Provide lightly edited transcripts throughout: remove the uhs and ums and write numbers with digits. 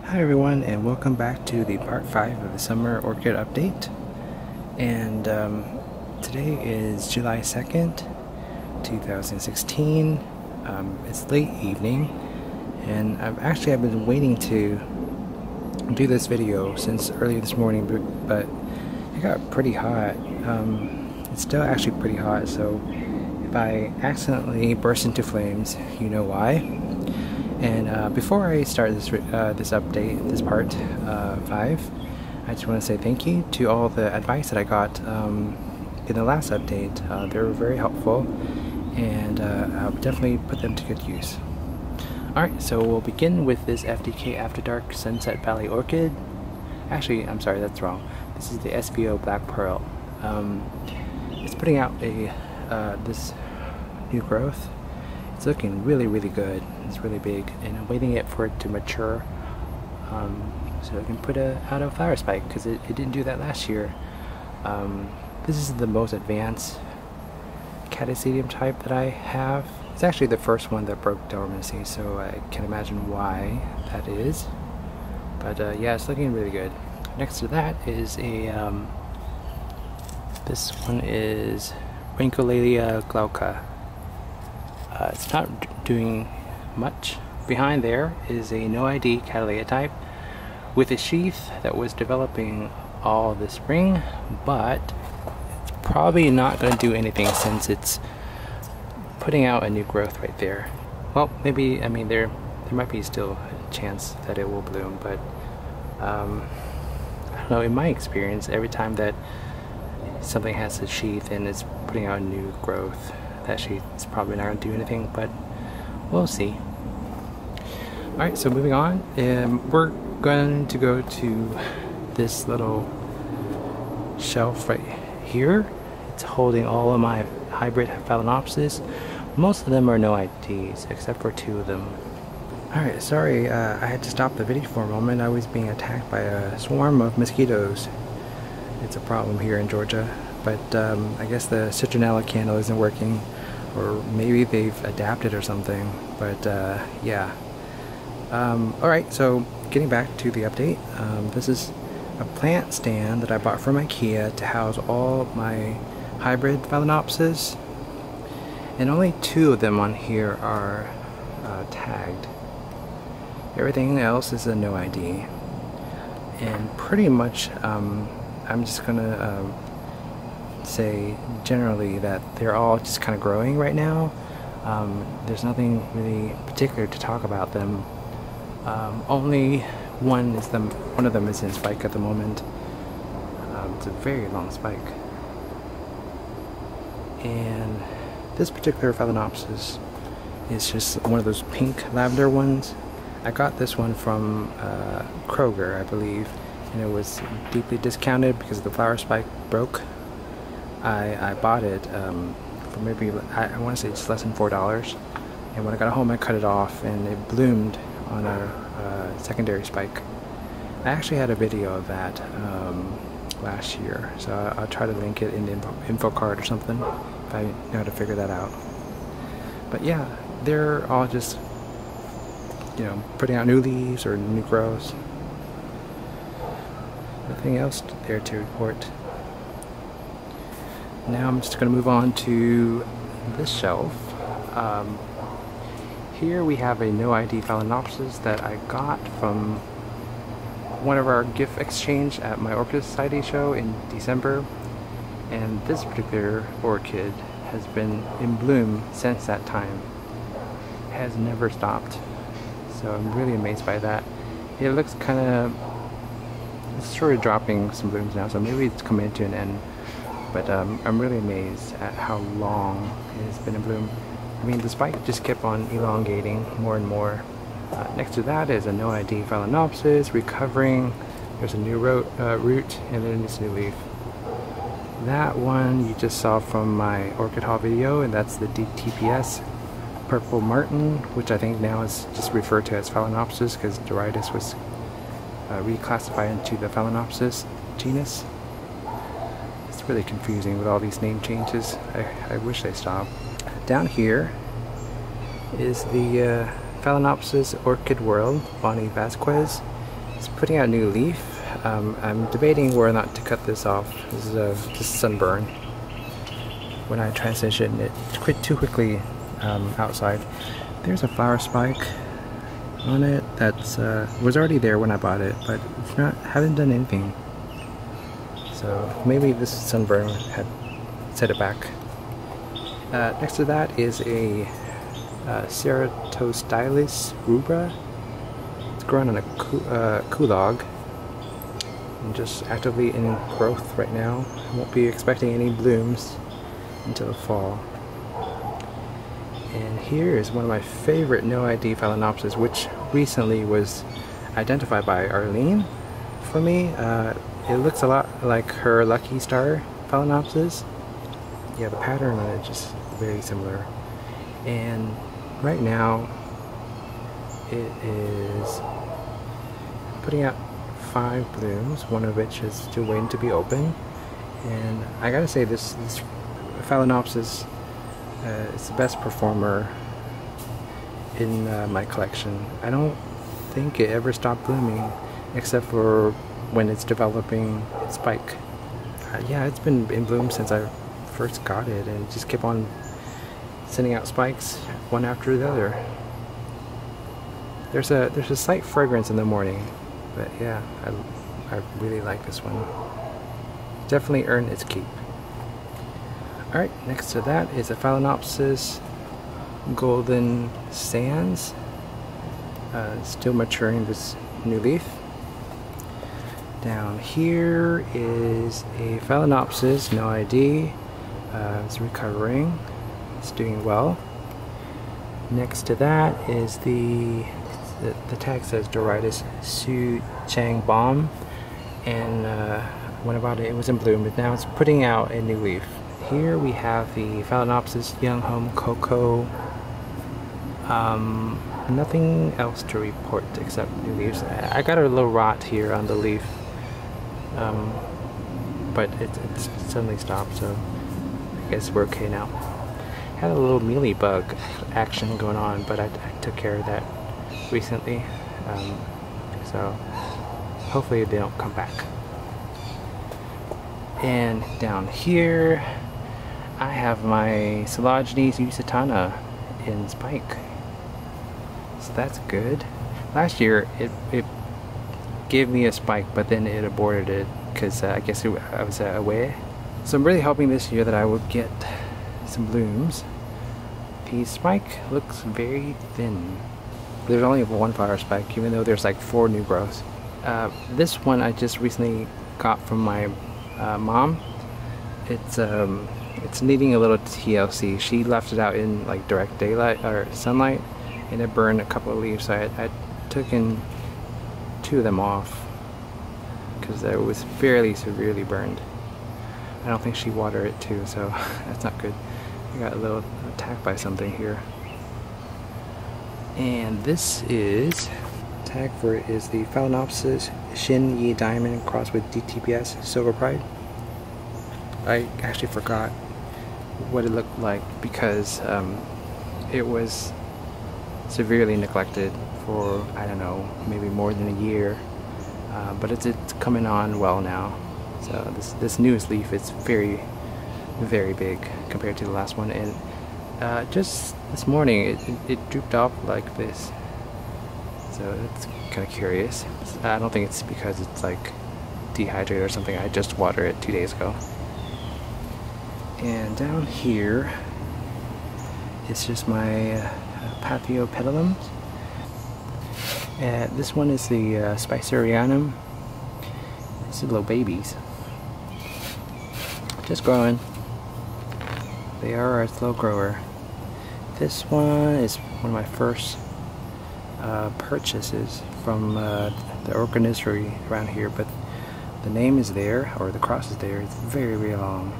Hi everyone, and welcome back to the part 5 of the summer orchid update. And today is July 2nd, 2016. It's late evening, and I've been waiting to do this video since early this morning, but it got pretty hot. It's still actually pretty hot, so if I accidentally burst into flames, you know why. And before I start this update, this part 5, I just want to say thank you to all the advice that I got in the last update. They were very helpful, and I'll definitely put them to good use. Alright, so we'll begin with this FDK After Dark Sunset Valley Orchid. Actually, I'm sorry, that's wrong. This is the SVO Black Pearl. It's putting out this new growth. It's looking really good. It's really big, and I'm waiting for it to mature so I can put out a flower spike, because it didn't do that last year. This is the most advanced Oncidium type that I have. It's actually the first one that broke dormancy, so I can imagine why that is. But yeah, it's looking really good. Next to that is this one is Rhyncolaelia glauca. It's not doing much. Behind there is a NOID Cattleya type with a sheath that was developing all this spring, but it's probably not going to do anything since it's putting out a new growth right there. Well, maybe, I mean, there might be still a chance that it will bloom, but I don't know, in my experience, every time that something has a sheath and it's putting out a new growth, that sheath is probably not going to do anything, but we'll see. Alright, so moving on, we're going to go to this little shelf right here. It's holding all of my hybrid Phalaenopsis. Most of them are NOIDs, except for 2 of them. Alright, sorry, I had to stop the video for a moment. I was being attacked by a swarm of mosquitoes. It's a problem here in Georgia, but I guess the citronella candle isn't working, or maybe they've adapted or something, but yeah. Alright, so getting back to the update, this is a plant stand that I bought from IKEA to house all my hybrid Phalaenopsis, and only 2 of them on here are tagged. Everything else is a NOID, and pretty much I'm just gonna say generally that they're all just kind of growing right now. There's nothing really particular to talk about them. Only one of them is in spike at the moment. It's a very long spike, and this particular Phalaenopsis is just one of those pink lavender ones. I got this one from Kroger, I believe, and it was deeply discounted because the flower spike broke. I bought it for maybe, I want to say it's less than $4, and when I got home I cut it off and it bloomed on a secondary spike. I actually had a video of that last year, so I'll try to link it in the info card or something if I know how to figure that out. But yeah, they're all just, you know, putting out new leaves or new growths. Nothing else there to report. Now I'm just going to move on to this shelf. Here we have a NOID Phalaenopsis that I got from one of our gift exchange at my Orchid Society show in December, and this particular orchid has been in bloom since that time. It has never stopped, so I'm really amazed by that. It looks kind of, it's sort of dropping some blooms now, so maybe it's coming to an end. But I'm really amazed at how long it has been in bloom. I mean, the spike just kept on elongating more and more. Next to that is a NOID Phalaenopsis recovering. There's a new root, and then this new leaf. That one you just saw from my orchid haul video, and that's the DTPS Purple Martin, which I think now is just referred to as Phalaenopsis because Doritis was reclassified into the Phalaenopsis genus. Really confusing with all these name changes. I wish they stopped. Down here is the Phalaenopsis Orchid World, Vasquez, It's putting out a new leaf. I'm debating whether or not to cut this off. This is just sunburn. When I transition it too quickly outside. There's a flower spike on it that's was already there when I bought it, but it's not, haven't done anything. So maybe this sunburn had set it back. Next to that is a Ceratostylis rubra. It's growing on a Coelogyne and just actively in growth right now. I won't be expecting any blooms until the fall. And here is one of my favorite NOID Phal, which recently was identified by Arlene for me. It looks a lot like her Lucky Star Phal. Yeah, the pattern on it is just very similar. And right now it is putting out 5 blooms, one of which is still waiting to be open. And I gotta say, this Phal it's the best performer in my collection. I don't think it ever stopped blooming except for when it's developing its spike. Yeah, it's been in bloom since I first got it, and it just kept on sending out spikes one after the other. There's a slight fragrance in the morning, but yeah, I really like this one. Definitely earned its keep. Alright, next to that is a Phal Golden Sands. Still maturing this new leaf. Down here is a Phal NOID. It's recovering. It's doing well. Next to that is the tag says Dorytis Su Chang Balm, and when I bought it, it was in bloom, but now it's putting out a new leaf. Here we have the Phal Younghome Coco. Nothing else to report except new leaves. I got a little rot here on the leaf, but it suddenly stopped, so I guess we're okay now. Had a little mealy bug action going on, but I took care of that recently, so hopefully they don't come back. And down here I have my Coelogyne usitana in spike, so that's good. Last year it gave me a spike, but then it aborted it because I guess I was away. So I'm really hoping this year that I would get some blooms. The spike looks very thin. There's only one flower spike, even though there's like 4 new growths. This one I just recently got from my mom. It's needing a little TLC. She left it out in like direct daylight or sunlight, and it burned a couple of leaves. So I took in 2 of them off because it was fairly severely burned. I don't think she watered it too, so that's not good. I got a little attacked by something here. And this is, tag for it is the Phal Shin Yi Diamond crossed with DTPS Silver Pride. I actually forgot what it looked like because it was severely neglected for, I don't know, maybe more than a year, but it's coming on well now. So this newest leaf is very, very big compared to the last one, and just this morning it drooped off like this, so it's kind of curious. I don't think it's because it's like dehydrated or something. I just watered it 2 days ago. And down here it's just my Paph. This one is the spicerianum. These are little babies, just growing. They are a slow grower. This one is one of my first purchases from the organizatory around here, but the name is there, or the cross is there. It's very, very long.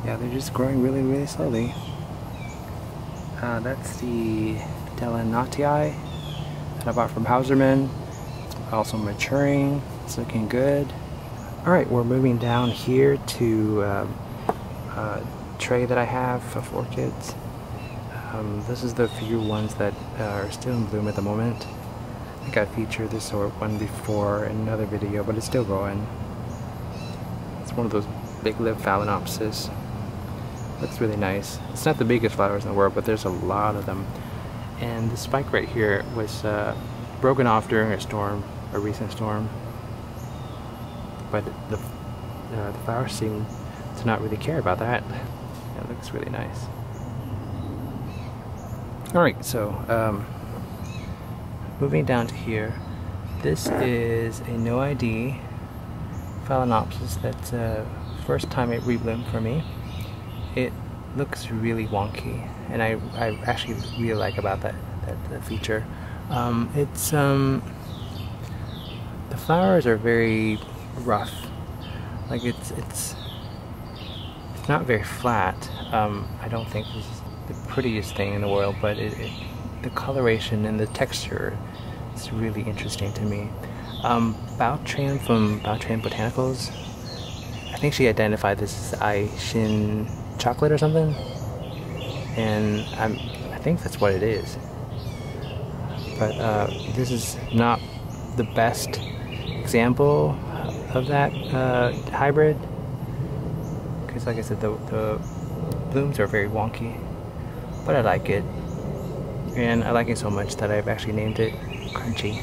Yeah, they're just growing really, really slowly. That's the delenatii that I bought from Hauserman. It's also maturing. It's looking good. Alright, we're moving down here to a tray that I have of orchids. This is the few ones that are still in bloom at the moment. I think I featured this one before in another video, but it's still going. It's one of those big-leaved phalaenopsis. Looks really nice. It's not the biggest flowers in the world, but there's a lot of them. And the spike right here was broken off during a storm, a recent storm. But the flowers seem to not really care about that. It looks really nice. Alright, so moving down to here, this is a NOID phalaenopsis that's first time it rebloomed for me. It looks really wonky, and I actually really like about that feature. The flowers are very rough. Like it's not very flat. I don't think this is the prettiest thing in the world, but the coloration and the texture is really interesting to me. Baltram from Baltram Botanicals, I think she identified this as I-Hsin Chocolate or something, and I think that's what it is. But this is not the best example of that hybrid, because like I said, the blooms are very wonky, but I like it, and I like it so much that I've actually named it Crunchy.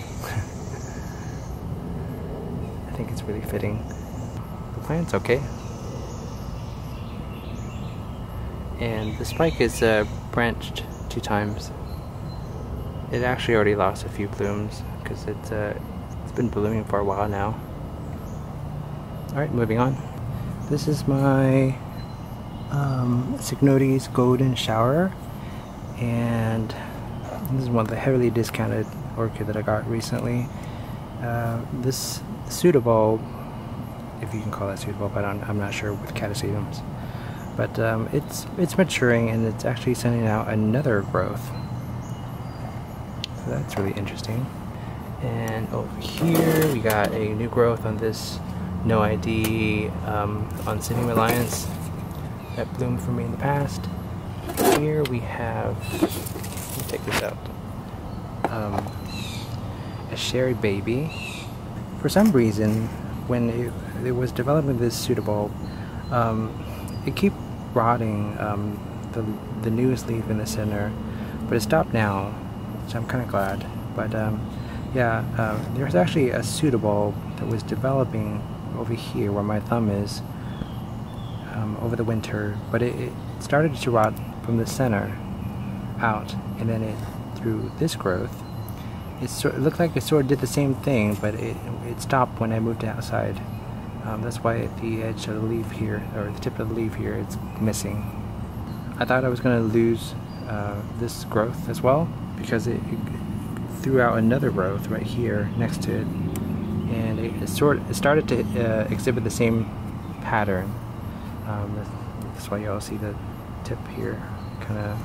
I think it's really fitting. The plant's okay, and the spike is branched 2 times. It actually already lost a few blooms because it's been blooming for a while now. Alright, moving on. This is my Cycnodes golden shower, and this is one of the heavily discounted orchid that I got recently. This pseudobulb, if you can call that pseudobulb, I'm not sure with catasetums, but it's maturing and it's actually sending out another growth. So that's really interesting. And over here we got a new growth on this NOID Oncidium Alliance that bloomed for me in the past. Here we have, let me take this out, a Sharry baby. For some reason, when it was developing this pseudobulb, it kept rotting the newest leaf in the center, but it stopped now, which I'm kind of glad. But yeah, there's actually a pseudobulb that was developing over here where my thumb is over the winter, but it started to rot from the center out, and then it through this growth. It looked like it sort of did the same thing, but it stopped when I moved outside. That's why at the edge of the leaf here, or the tip of the leaf here, it's missing. I thought I was going to lose this growth as well, because it threw out another growth right here next to it, and it started to exhibit the same pattern. That's why you all see the tip here kind of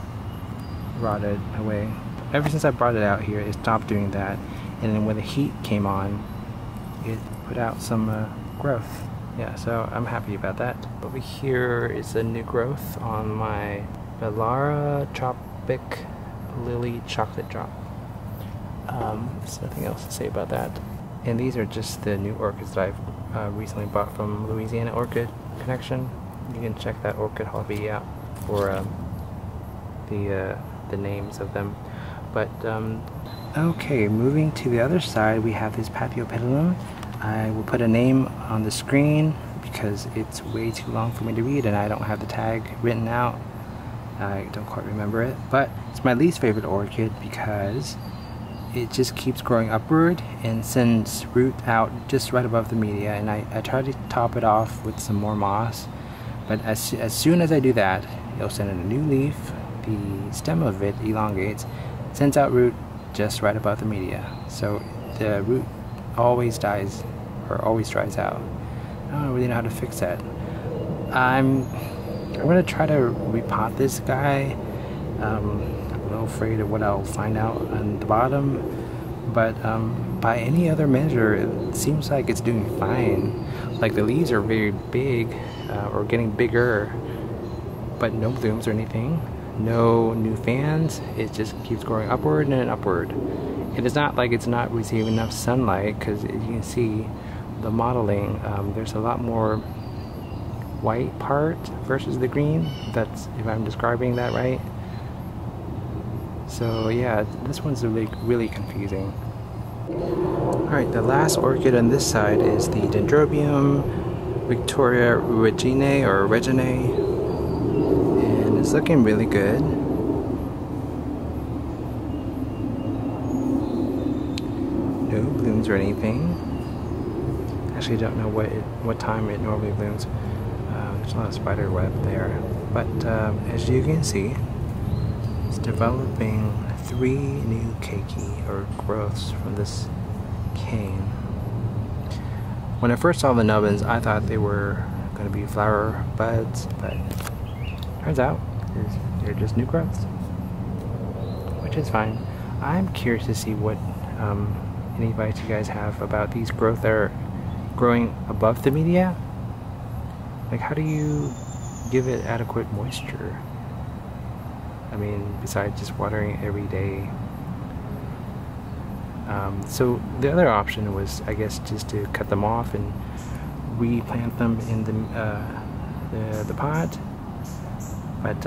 rotted away. Ever since I brought it out here, it stopped doing that, and then when the heat came on, it put out some growth. Yeah, so I'm happy about that. Over here is a new growth on my Velara Tropic Lily Chocolate Drop. There's nothing else to say about that. And these are just the new orchids that I've recently bought from Louisiana Orchid Connection. You can check that orchid hobby out for the names of them. But okay, moving to the other side, we have this Paphiopedilum. I will put a name on the screen because it's way too long for me to read and I don't have the tag written out. I don't quite remember it, but it's my least favorite orchid because it just keeps growing upward and sends root out just right above the media, and I try to top it off with some more moss, but as soon as I do that, it'll send in a new leaf, the stem of it elongates, sends out root just right above the media, so the root always dies or always dries out. I don't really know how to fix that. I'm gonna try to repot this guy. I'm a little afraid of what I'll find out on the bottom, but by any other measure, it seems like it's doing fine. Like the leaves are very big or getting bigger, but no blooms or anything. No new fans. It just keeps growing upward and upward, It is not like it's not receiving enough sunlight, because as you can see the modeling, there's a lot more white part versus the green. That's, if I'm describing that right. So yeah, this one's really confusing. Alright, the last orchid on this side is the Dendrobium Victoria Reginae or Reginae, and it's looking really good. No blooms or anything. Actually, don't know what time it normally blooms. There's a lot of spider web there, but as you can see, it's developing 3 new keiki or growths from this cane. When I first saw the nubbins, I thought they were going to be flower buds, but turns out they're just new growths, which is fine. I'm curious to see what any advice you guys have about these growths that are growing above the media. Like, how do you give it adequate moisture? I mean, besides just watering every day. So the other option was, I guess, just to cut them off and replant them in the pot. But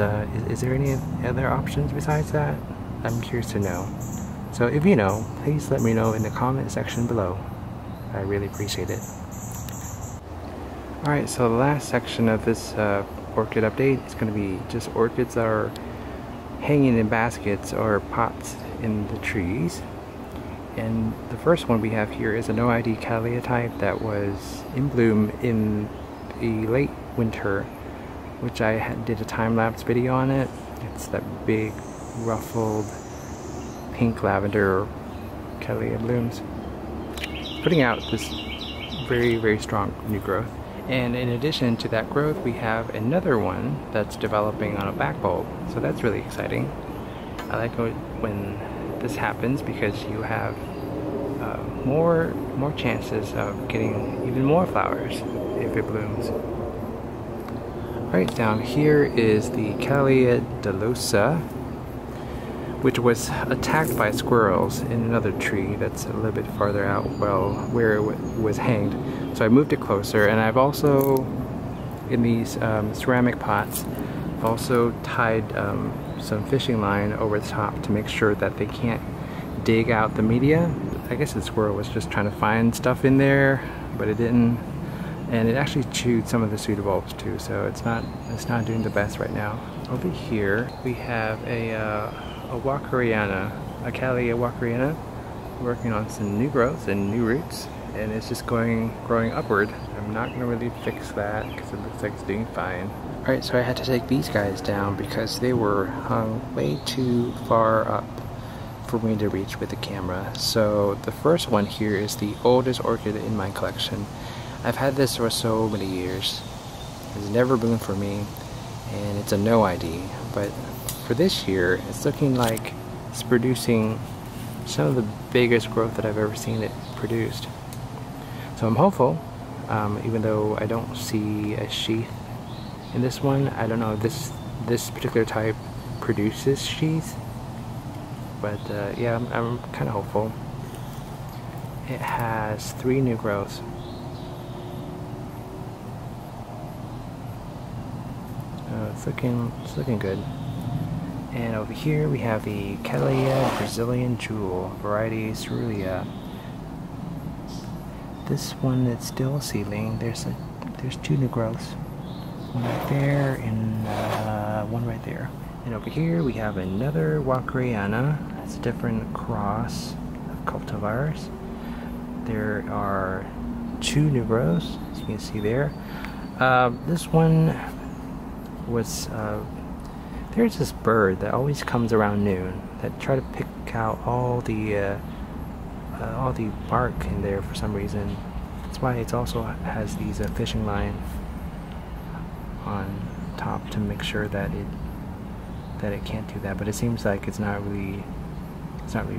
is there any other options besides that? I'm curious to know. So if you know, please let me know in the comment section below. I really appreciate it. Alright, so the last section of this orchid update is going to be just orchids that are hanging in baskets or pots in the trees. And the first one we have here is a NOID Cattleya type that was in bloom in the late winter, which I did a time-lapse video on it. It's that big ruffled pink lavender Cattleya blooms, putting out this very strong new growth. And in addition to that growth, we have another one that's developing on a back bulb, so that's really exciting. I like when this happens because you have more chances of getting even more flowers if it blooms. Right down here is the Cattleya delosa, which was attacked by squirrels in another tree that's a little bit farther out, well, where it was hanged. So I moved it closer, and I've also, in these ceramic pots, I've also tied some fishing line over the top to make sure that they can't dig out the media. I guess the squirrel was just trying to find stuff in there, but it didn't. And it actually chewed some of the pseudobulbs too, so it's not doing the best right now. Over here we have a Walkeriana, a Cattleya Walkeriana, working on some new growth and new roots, and it's just growing upward. I'm not going to really fix that because it looks like it's doing fine. Alright, so I had to take these guys down because they were hung way too far up for me to reach with the camera. So the first one here is the oldest orchid in my collection. I've had this for so many years. It's never bloomed for me, and it's a NOID, but for this year it's looking like it's producing some of the biggest growth that I've ever seen it produced. So I'm hopeful, even though I don't see a sheath in this one. I don't know if this particular type produces sheath, but yeah, I'm kind of hopeful. It has 3 new growths. It's looking good. And over here we have the Cattleya Brazilian Jewel, variety Cerulean. This one is still a seedling. There's 2 new growths. One right there and one right there. And over here we have another Walkeriana. It's a different cross of cultivars. There are 2 new growths, as you can see there. This one was there's this bird that always comes around noon that try to pick out all the bark in there for some reason. That's why it also has these fishing line on top to make sure that it can't do that. But it seems like it's not really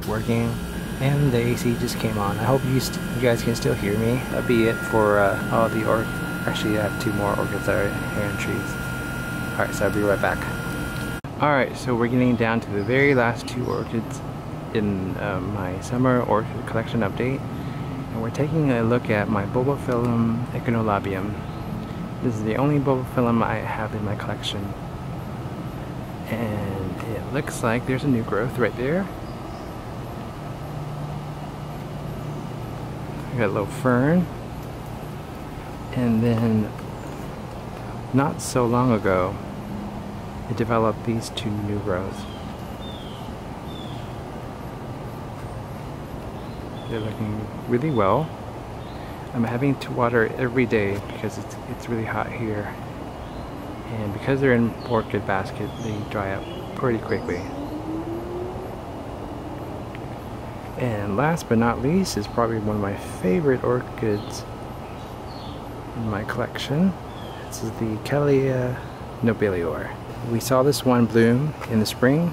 working. And the AC just came on. I hope you guys can still hear me. That'd be it for all the actually I have 2 more orchids that are here in trees. Alright, so I'll be right back. Alright, so we're getting down to the very last 2 orchids in my summer orchid collection update, and we're taking a look at my Bulbophyllum Echinolabium. This is the only Bulbophyllum I have in my collection, and it looks like there's a new growth right there. I got a little fern, and then not so long ago it developed these two new growths. They're looking really well. I'm having to water it every day because it's really hot here, and because they're in orchid basket, they dry up pretty quickly. And last but not least is probably one of my favorite orchids in my collection. This is the Cattleya nobilior. We saw this one bloom in the spring,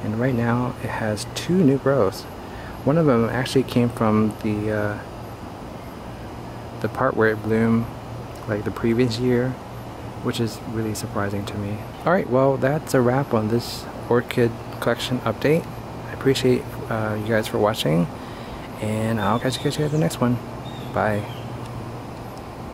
and right now it has two new growths. One of them actually came from the part where it bloomed like the previous year, which is really surprising to me. Alright, well, that's a wrap on this orchid collection update. I appreciate you guys for watching, and I'll catch you guys in the next one. Bye.